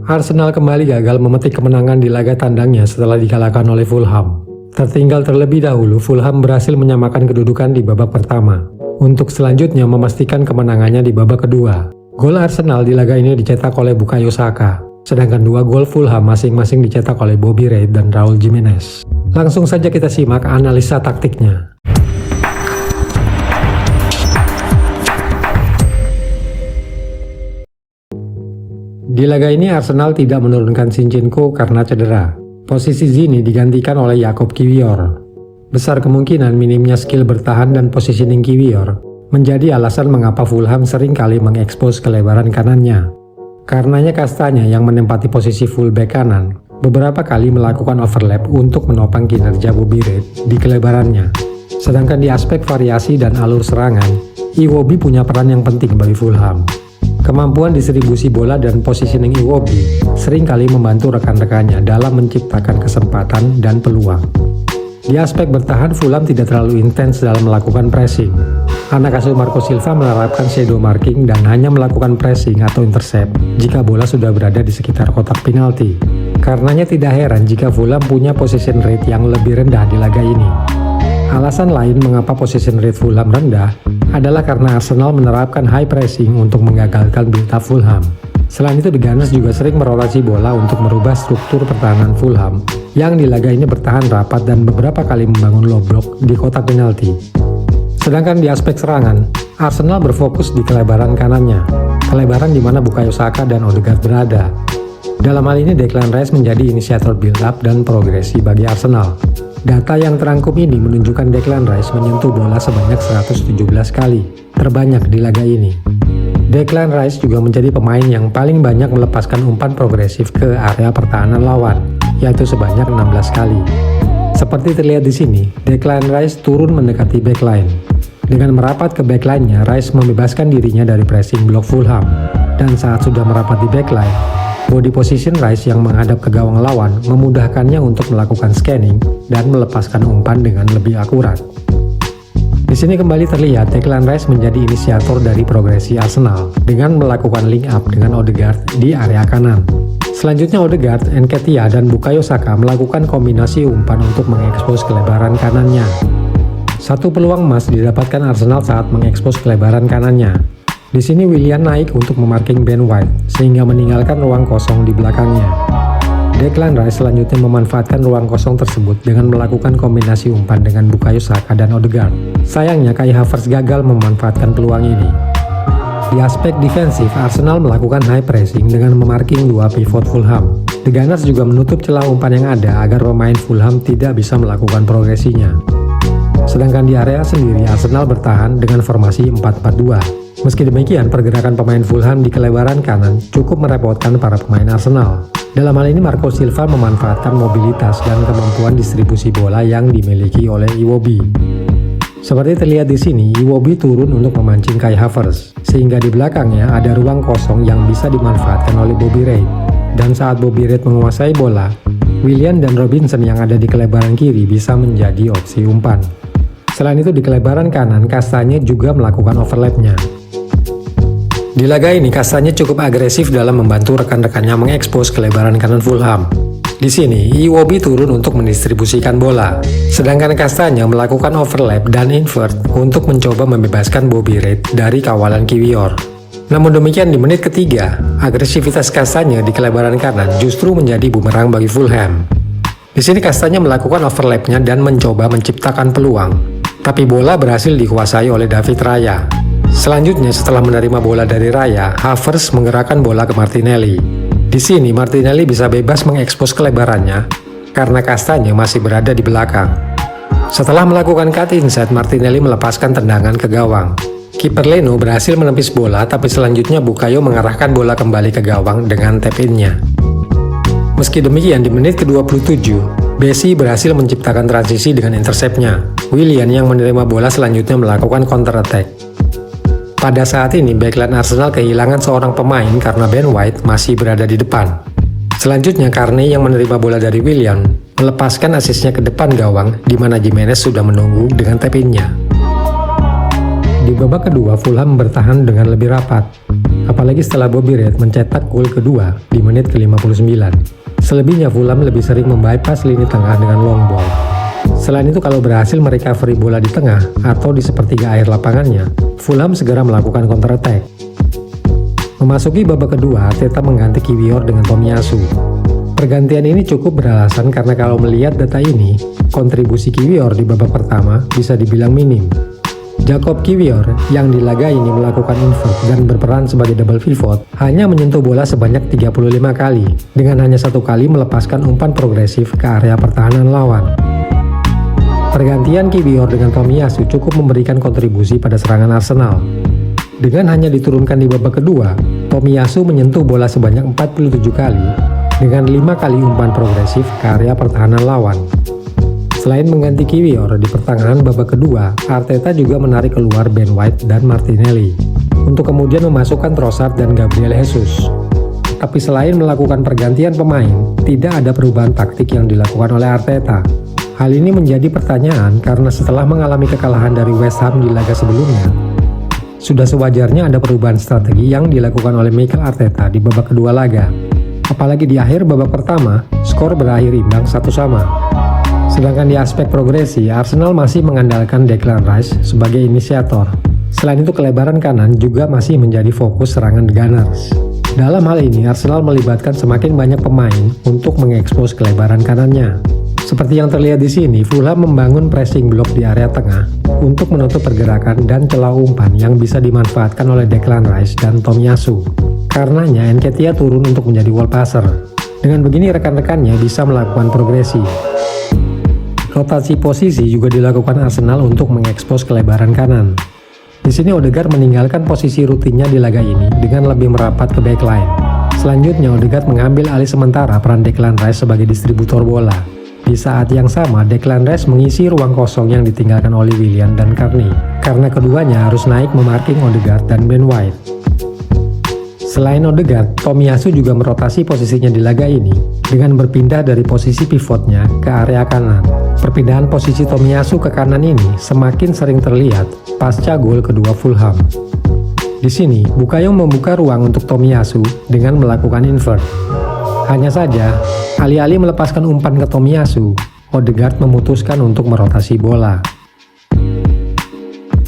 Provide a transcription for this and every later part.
Arsenal kembali gagal memetik kemenangan di laga tandangnya setelah dikalahkan oleh Fulham. Tertinggal terlebih dahulu, Fulham berhasil menyamakan kedudukan di babak pertama, untuk selanjutnya memastikan kemenangannya di babak kedua. Gol Arsenal di laga ini dicetak oleh Bukayo Saka, sedangkan 2 gol Fulham masing-masing dicetak oleh Bobby Reid dan Raul Jimenez. Langsung saja kita simak analisa taktiknya. Di laga ini Arsenal tidak menurunkan Zinchenko karena cedera. Posisi Zini digantikan oleh Jakub Kiwior. Besar kemungkinan minimnya skill bertahan dan positioning Kiwior menjadi alasan mengapa Fulham sering kali mengekspos kelebaran kanannya. Karenanya Kastanya yang menempati posisi fullback kanan beberapa kali melakukan overlap untuk menopang kinerja Bobby Reid di kelebarannya. Sedangkan di aspek variasi dan alur serangan, Iwobi punya peran yang penting bagi Fulham. Kemampuan distribusi bola dan positioning Iwobi seringkali membantu rekan-rekannya dalam menciptakan kesempatan dan peluang. Di aspek bertahan, Fulham tidak terlalu intens dalam melakukan pressing. Anak asuh Marco Silva menerapkan shadow marking dan hanya melakukan pressing atau intercept jika bola sudah berada di sekitar kotak penalti. Karenanya tidak heran jika Fulham punya possession rate yang lebih rendah di laga ini. Alasan lain mengapa possession rate Fulham rendah adalah karena Arsenal menerapkan high pressing untuk menggagalkan build up Fulham. Selain itu, The Gunners juga sering merotasi bola untuk merubah struktur pertahanan Fulham yang di laga ini bertahan rapat dan beberapa kali membangun low block di kotak penalti. Sedangkan di aspek serangan, Arsenal berfokus di kelebaran kanannya, kelebaran di mana Bukayo Saka dan Odegaard berada. Dalam hal ini Declan Rice menjadi inisiator build up dan progresi bagi Arsenal. Data yang terangkum ini menunjukkan Declan Rice menyentuh bola sebanyak 117 kali, terbanyak di laga ini. Declan Rice juga menjadi pemain yang paling banyak melepaskan umpan progresif ke area pertahanan lawan, yaitu sebanyak 16 kali. Seperti terlihat di sini, Declan Rice turun mendekati backline. Dengan merapat ke backline-nya, Rice membebaskan dirinya dari pressing blok Fulham. Dan saat sudah merapat di backline, body position Rice yang menghadap ke gawang lawan memudahkannya untuk melakukan scanning dan melepaskan umpan dengan lebih akurat. Di sini kembali terlihat Declan Rice menjadi inisiator dari progresi Arsenal dengan melakukan link up dengan Odegaard di area kanan. Selanjutnya Odegaard, Nketiah, dan Bukayo Saka melakukan kombinasi umpan untuk mengekspos kelebaran kanannya. Satu peluang emas didapatkan Arsenal saat mengekspos kelebaran kanannya. Di sini Willian naik untuk memarking Ben White sehingga meninggalkan ruang kosong di belakangnya. Declan Rice selanjutnya memanfaatkan ruang kosong tersebut dengan melakukan kombinasi umpan dengan Bukayo Saka dan Odegaard. Sayangnya Kai Havertz gagal memanfaatkan peluang ini. Di aspek defensif, Arsenal melakukan high pressing dengan memarking 2 pivot Fulham. The Gunners juga menutup celah umpan yang ada agar pemain Fulham tidak bisa melakukan progresinya. Sedangkan di area sendiri, Arsenal bertahan dengan formasi 4-4-2. Meski demikian, pergerakan pemain Fulham di kelebaran kanan cukup merepotkan para pemain Arsenal. Dalam hal ini Marco Silva memanfaatkan mobilitas dan kemampuan distribusi bola yang dimiliki oleh Iwobi. Seperti terlihat di sini, Iwobi turun untuk memancing Kai Havertz, sehingga di belakangnya ada ruang kosong yang bisa dimanfaatkan oleh Bobby Reid. Dan saat Bobby Reid menguasai bola, Willian dan Robinson yang ada di kelebaran kiri bisa menjadi opsi umpan. Selain itu di kelebaran kanan, Kastanya juga melakukan overlapnya. Di laga ini Kastanya cukup agresif dalam membantu rekan-rekannya mengekspos kelebaran kanan Fulham. Di sini Iwobi turun untuk mendistribusikan bola, sedangkan Kastanya melakukan overlap dan invert untuk mencoba membebaskan Bobby Reid dari kawalan Kiwior. Namun demikian di menit ketiga, agresivitas Kastanya di kelebaran kanan justru menjadi bumerang bagi Fulham. Di sini Kastanya melakukan overlapnya dan mencoba menciptakan peluang, tapi bola berhasil dikuasai oleh David Raya. Selanjutnya setelah menerima bola dari Raya, Havertz menggerakkan bola ke Martinelli. Di sini Martinelli bisa bebas mengekspos kelebarannya karena Kastanya masih berada di belakang. Setelah melakukan cut inside, Martinelli melepaskan tendangan ke gawang. Kiper Leno berhasil menepis bola, tapi selanjutnya Bukayo mengarahkan bola kembali ke gawang dengan tap in-nya. Meski demikian di menit ke-27, Bessie berhasil menciptakan transisi dengan intercept-nya. Willian yang menerima bola selanjutnya melakukan counter attack. Pada saat ini, backline Arsenal kehilangan seorang pemain karena Ben White masih berada di depan. Selanjutnya, Carney yang menerima bola dari Willian melepaskan asisnya ke depan gawang, di mana Jimenez sudah menunggu dengan tap in-nya. Di babak kedua, Fulham bertahan dengan lebih rapat. apalagi setelah Bobby Reid mencetak gol kedua di menit ke-59. Selebihnya Fulham lebih sering membypass lini tengah dengan long ball. Selain itu, kalau berhasil merecovery bola di tengah atau di sepertiga akhir lapangannya, Fulham segera melakukan counter attack. Memasuki babak kedua, Arteta mengganti Kiwior dengan Tomiyasu. Pergantian ini cukup beralasan karena kalau melihat data ini, kontribusi Kiwior di babak pertama bisa dibilang minim. Jacob Kiwior yang di laga ini melakukan invert dan berperan sebagai double pivot hanya menyentuh bola sebanyak 35 kali, dengan hanya 1 kali melepaskan umpan progresif ke area pertahanan lawan. Pergantian Kiwior dengan Tomiyasu cukup memberikan kontribusi pada serangan Arsenal. Dengan hanya diturunkan di babak kedua, Tomiyasu menyentuh bola sebanyak 47 kali dengan 5 kali umpan progresif ke area pertahanan lawan. Selain mengganti Kiwior di pertengahan babak kedua, Arteta juga menarik keluar Ben White dan Martinelli untuk kemudian memasukkan Trossard dan Gabriel Jesus. Tapi selain melakukan pergantian pemain, tidak ada perubahan taktik yang dilakukan oleh Arteta. Hal ini menjadi pertanyaan karena setelah mengalami kekalahan dari West Ham di laga sebelumnya, sudah sewajarnya ada perubahan strategi yang dilakukan oleh Mikel Arteta di babak kedua laga. Apalagi di akhir babak pertama, skor berakhir imbang 1-1. Sedangkan di aspek progresi, Arsenal masih mengandalkan Declan Rice sebagai inisiator. Selain itu, kelebaran kanan juga masih menjadi fokus serangan Gunners. Dalam hal ini, Arsenal melibatkan semakin banyak pemain untuk mengekspos kelebaran kanannya. Seperti yang terlihat di sini, Fulham membangun pressing block di area tengah untuk menutup pergerakan dan celah umpan yang bisa dimanfaatkan oleh Declan Rice dan Tomiyasu. Karenanya, Nketiah turun untuk menjadi wall passer. Dengan begini, rekan-rekannya bisa melakukan progresi. Rotasi posisi juga dilakukan Arsenal untuk mengekspos kelebaran kanan. Di sini Odegaard meninggalkan posisi rutinnya di laga ini dengan lebih merapat ke backline. Selanjutnya, Odegaard mengambil alih sementara peran Declan Rice sebagai distributor bola. Di saat yang sama, Declan Rice mengisi ruang kosong yang ditinggalkan oleh Willian dan Carney, karena keduanya harus naik memarking Odegaard dan Ben White. Selain Odegaard, Tomiyasu juga merotasi posisinya di laga ini dengan berpindah dari posisi pivotnya ke area kanan. Perpindahan posisi Tomiyasu ke kanan ini semakin sering terlihat pasca gol kedua Fulham. Di sini, Bukayo membuka ruang untuk Tomiyasu dengan melakukan invert. Hanya saja, alih-alih melepaskan umpan ke Tomiyasu, Odegaard memutuskan untuk merotasi bola.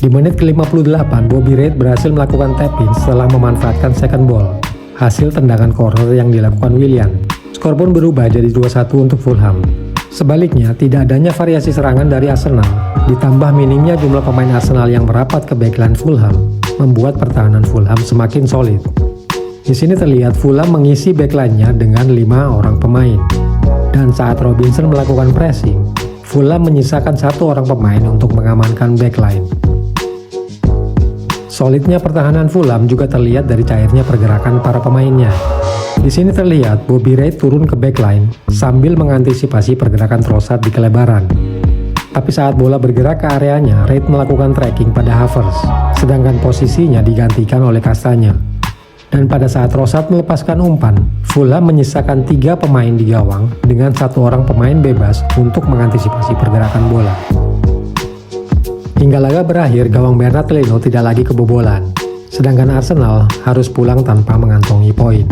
Di menit ke-58, Bobby Reid berhasil melakukan tap-in setelah memanfaatkan second ball, hasil tendangan corner yang dilakukan Willian. Skor pun berubah jadi 2-1 untuk Fulham. Sebaliknya, tidak adanya variasi serangan dari Arsenal, ditambah minimnya jumlah pemain Arsenal yang merapat ke backline Fulham, membuat pertahanan Fulham semakin solid. Di sini terlihat Fulham mengisi backline-nya dengan 5 orang pemain. Dan saat Robinson melakukan pressing, Fulham menyisakan 1 orang pemain untuk mengamankan backline. Solidnya pertahanan Fulham juga terlihat dari cairnya pergerakan para pemainnya. Di sini terlihat Bobby Reid turun ke backline sambil mengantisipasi pergerakan Trossard di kelebaran. Tapi saat bola bergerak ke areanya, Reid melakukan tracking pada Havertz, sedangkan posisinya digantikan oleh Castagna. Dan pada saat Trossard melepaskan umpan, Fulham menyisakan 3 pemain di gawang dengan 1 orang pemain bebas untuk mengantisipasi pergerakan bola. Hingga laga berakhir, gawang Bernard Leno tidak lagi kebobolan, sedangkan Arsenal harus pulang tanpa mengantongi poin.